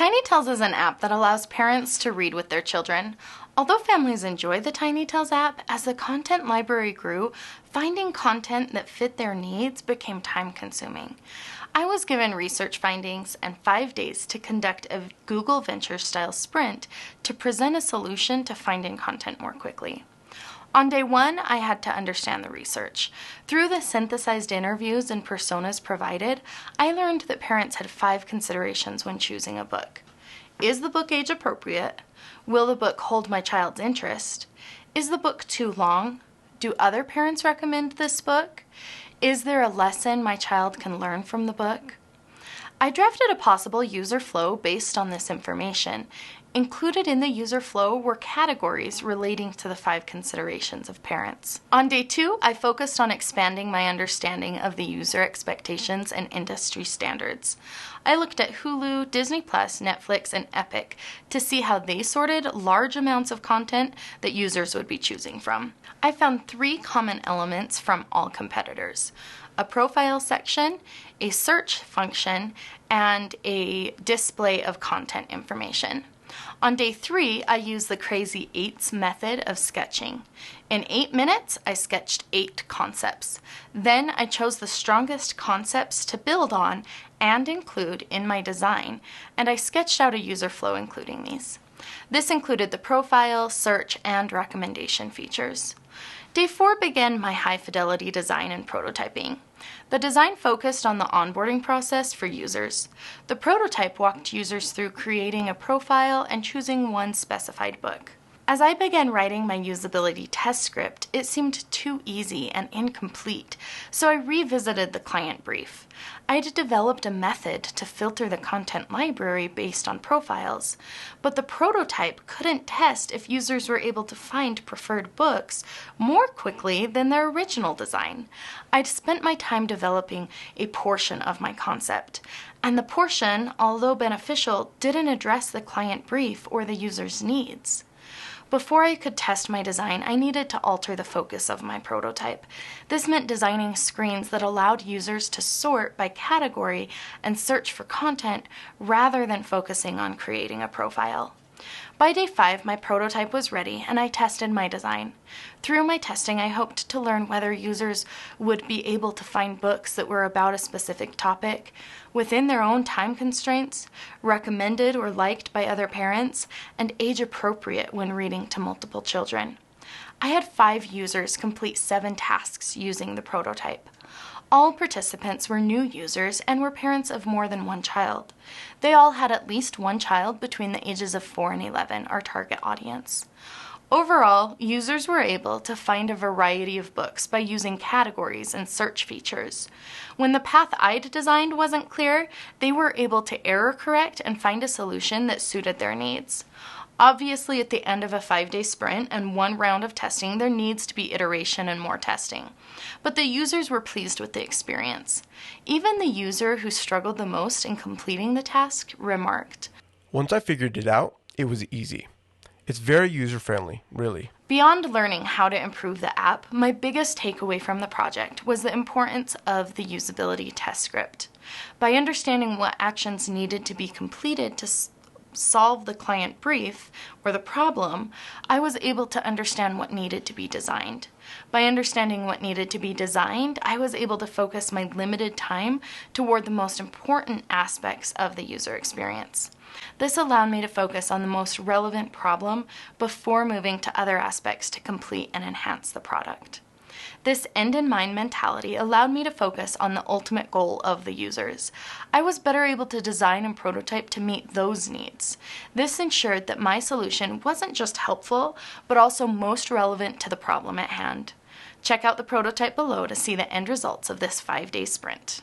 Tiny Tales is an app that allows parents to read with their children. Although families enjoy the Tiny Tales app, as the content library grew, finding content that fit their needs became time-consuming. I was given research findings and 5 days to conduct a Google Ventures-style sprint to present a solution to finding content more quickly. On day one, I had to understand the research. Through the synthesized interviews and personas provided, I learned that parents had 5 considerations when choosing a book. Is the book age appropriate? Will the book hold my child's interest? Is the book too long? Do other parents recommend this book? Is there a lesson my child can learn from the book? I drafted a possible user flow based on this information. Included in the user flow were categories relating to the 5 considerations of parents. On day 2, I focused on expanding my understanding of the user expectations and industry standards. I looked at Hulu, Disney+, Netflix, and Epic to see how they sorted large amounts of content that users would be choosing from. I found 3 common elements from all competitors: a profile section, a search function, and a display of content information. On day 3, I used the Crazy 8s method of sketching. In 8 minutes, I sketched 8 concepts. Then I chose the strongest concepts to build on and include in my design, and I sketched out a user flow including these. This included the profile, search, and recommendation features. Day 4 began my high-fidelity design and prototyping. The design focused on the onboarding process for users. The prototype walked users through creating a profile and choosing one specified book. As I began writing my usability test script, it seemed too easy and incomplete, so I revisited the client brief. I had developed a method to filter the content library based on profiles, but the prototype couldn't test if users were able to find preferred books more quickly than their original design. I'd spent my time developing a portion of my concept, and the portion, although beneficial, didn't address the client brief or the user's needs. Before I could test my design, I needed to alter the focus of my prototype. This meant designing screens that allowed users to sort by category and search for content rather than focusing on creating a profile. By day 5, my prototype was ready and I tested my design. Through my testing, I hoped to learn whether users would be able to find books that were about a specific topic, within their own time constraints, recommended or liked by other parents, and age appropriate when reading to multiple children. I had 5 users complete 7 tasks using the prototype. All participants were new users and were parents of more than one child. They all had at least one child between the ages of 4 and 11, our target audience. Overall, users were able to find a variety of books by using categories and search features. When the path I'd designed wasn't clear, they were able to error correct and find a solution that suited their needs. Obviously, at the end of a 5-day sprint and 1 round of testing, there needs to be iteration and more testing. But the users were pleased with the experience. Even the user who struggled the most in completing the task remarked, "Once I figured it out, it was easy. It's very user-friendly, really." Beyond learning how to improve the app, my biggest takeaway from the project was the importance of the usability test script. By understanding what actions needed to be completed to solve the client brief or the problem, I was able to understand what needed to be designed. By understanding what needed to be designed, I was able to focus my limited time toward the most important aspects of the user experience. This allowed me to focus on the most relevant problem before moving to other aspects to complete and enhance the product. This end-in-mind mentality allowed me to focus on the ultimate goal of the users. I was better able to design and prototype to meet those needs. This ensured that my solution wasn't just helpful, but also most relevant to the problem at hand. Check out the prototype below to see the end results of this 5-day sprint.